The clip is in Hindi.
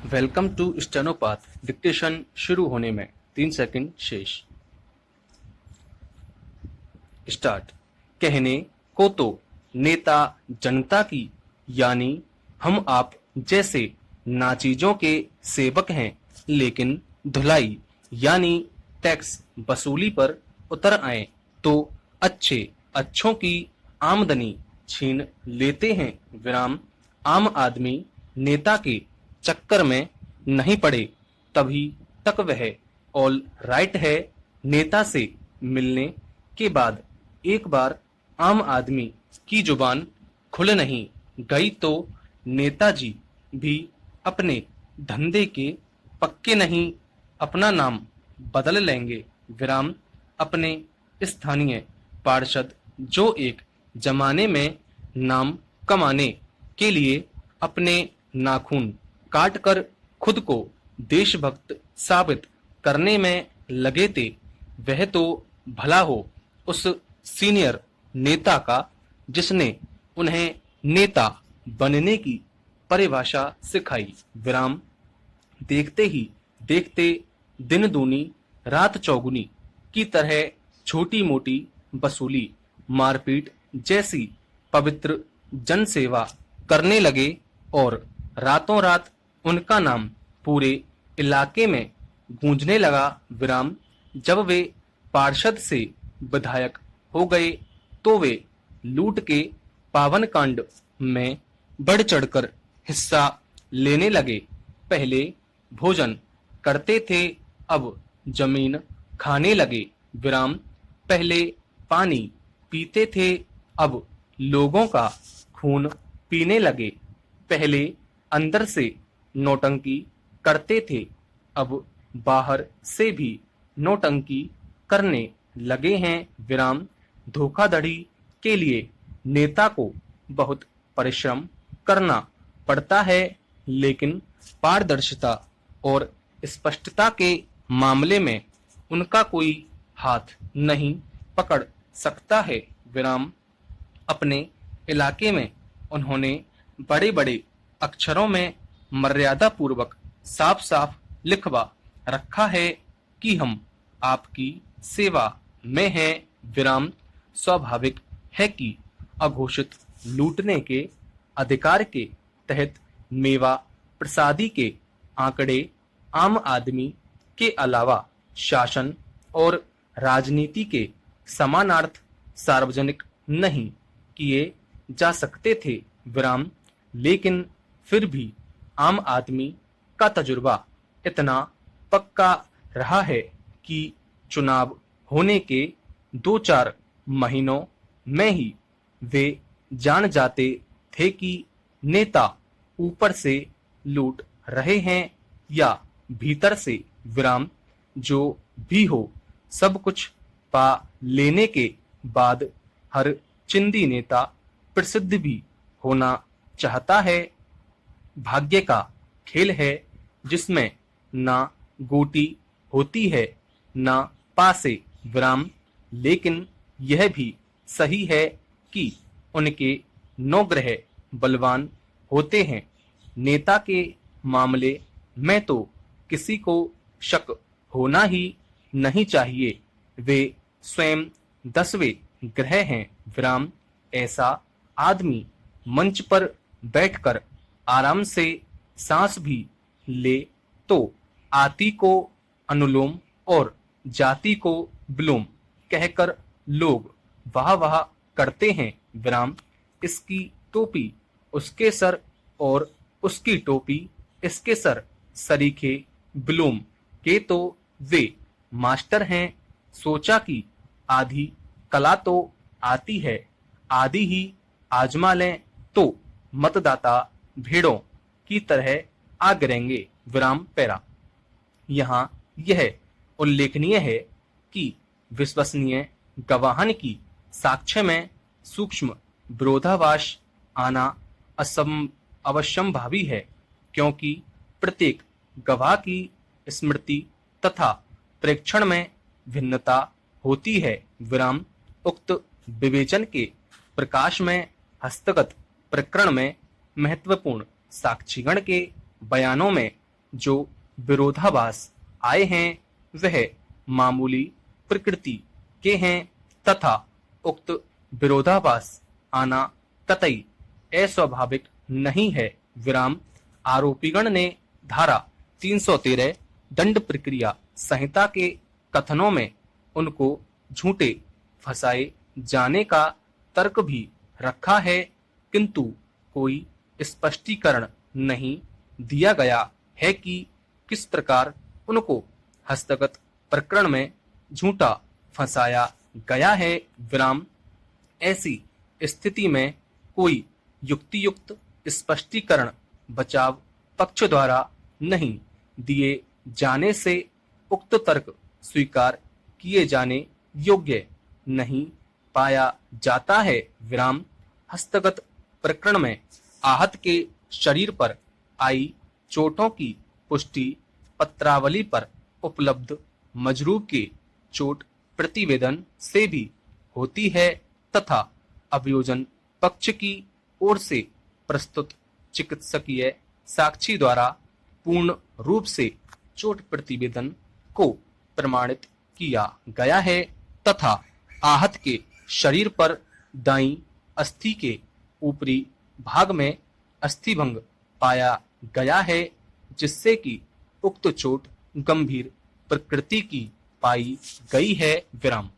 Welcome to स्टेनोपाथ। डिक्टेशन शुरू होने में 3 सेकंड शेष। स्टार्ट। कहने को तो नेता जनता की यानी हम आप जैसे नाचीजों के सेवक हैं, लेकिन धुलाई यानी टैक्स वसूली पर उतर आए तो अच्छों की आमदनी छीन लेते हैं। विराम। आम आदमी नेता के चक्कर में नहीं पड़े, तभी तक वह ऑल राइट है। नेता से मिलने के बाद एक बार आम आदमी की जुबान खुल नहीं गई तो नेताजी भी अपने धंधे के पक्के नहीं, अपना नाम बदल लेंगे। विराम। अपने स्थानीय पार्षद जो एक जमाने में नाम कमाने के लिए अपने नाखून काटकर खुद को देशभक्त साबित करने में लगे थे, वह तो भला हो उस सीनियर नेता का जिसने उन्हें नेता बनने की परिभाषा सिखाई। विराम। देखते ही देखते दिन दूनी रात चौगुनी की तरह छोटी मोटी वसूली, मारपीट जैसी पवित्र जनसेवा करने लगे और रातों रात उनका नाम पूरे इलाके में गूंजने लगा। विराम। जब वे पार्षद से विधायक हो गए तो वे लूट के पावन कांड में बढ़ चढ़कर हिस्सा लेने लगे। पहले भोजन करते थे, अब जमीन खाने लगे। विराम। पहले पानी पीते थे, अब लोगों का खून पीने लगे। पहले अंदर से नौटंकी करते थे, अब बाहर से भी नौटंकी करने लगे हैं। विराम। धोखाधड़ी के लिए नेता को बहुत परिश्रम करना पड़ता है, लेकिन पारदर्शिता और स्पष्टता के मामले में उनका कोई हाथ नहीं पकड़ सकता है। विराम। अपने इलाके में उन्होंने बड़े बड़े अक्षरों में मर्यादा पूर्वक साफ साफ लिखवा रखा है कि हम आपकी सेवा में हैं। विराम। स्वाभाविक है कि अघोषित लूटने के अधिकार के तहत मेवा प्रसादी के आंकड़े आम आदमी के अलावा शासन और राजनीति के समानार्थ सार्वजनिक नहीं किए जा सकते थे। विराम। लेकिन फिर भी आम आदमी का तजुर्बा इतना पक्का रहा है कि चुनाव होने के 2-4 महीनों में ही वे जान जाते थे कि नेता ऊपर से लूट रहे हैं या भीतर से। विराम। जो भी हो, सब कुछ पा लेने के बाद हर चिंदी नेता प्रसिद्ध भी होना चाहता है। भाग्य का खेल है जिसमें ना गोटी होती है ना पासे। विराम। लेकिन यह भी सही है कि उनके 9 ग्रह बलवान होते हैं। नेता के मामले में तो किसी को शक होना ही नहीं चाहिए, वे स्वयं 10वें ग्रह हैं। विराम। ऐसा आदमी मंच पर बैठकर आराम से सांस भी ले तो आती को अनुलोम और जाति को विलोम कहकर लोग वाह वाह करते हैं। विराम। इसकी टोपी उसके सर और उसकी टोपी इसके सर, सरीखे विलोम के तो वे मास्टर हैं। सोचा कि आधी कला तो आती है, आधी ही आजमा लें तो मतदाता भेड़ों की तरह आ गिरेंगे। विराम। पैरा। यहाँ यह उल्लेखनीय है कि विश्वसनीय गवाहन की साक्ष्य में सूक्ष्म विरोधाभास आना अवश्यंभावी है, क्योंकि प्रत्येक गवाह की स्मृति तथा प्रेक्षण में भिन्नता होती है। विराम। उक्त विवेचन के प्रकाश में हस्तगत प्रकरण में महत्वपूर्ण साक्षीगण के बयानों में जो विरोधाभास आए हैं वह मामूली प्रकृति के हैं तथा उक्त विरोधाभास आना कतई अस्वाभाविक नहीं है। विराम। आरोपीगण ने धारा 313 दंड प्रक्रिया संहिता के कथनों में उनको झूठे फंसाए जाने का तर्क भी रखा है, किंतु कोई स्पष्टीकरण नहीं दिया गया है कि किस प्रकार उनको हस्तगत प्रकरण में झूठा फंसाया गया है। विराम। ऐसी स्थिति में कोई युक्तियुक्त स्पष्टीकरण बचाव पक्ष द्वारा नहीं दिए जाने से उक्त तर्क स्वीकार किए जाने योग्य नहीं पाया जाता है। विराम। हस्तगत प्रकरण में आहत के शरीर पर आई चोटों की पुष्टि पत्रावली पर उपलब्ध मजरूब के चोट प्रतिवेदन से भी होती है तथा अभियोजन पक्ष की ओर से प्रस्तुत चिकित्सकीय साक्षी द्वारा पूर्ण रूप से चोट प्रतिवेदन को प्रमाणित किया गया है तथा आहत के शरीर पर दाईं अस्थि के ऊपरी भाग में अस्थिभंग पाया गया है, जिससे कि उक्त चोट गंभीर प्रकृति की पाई गई है। विराम।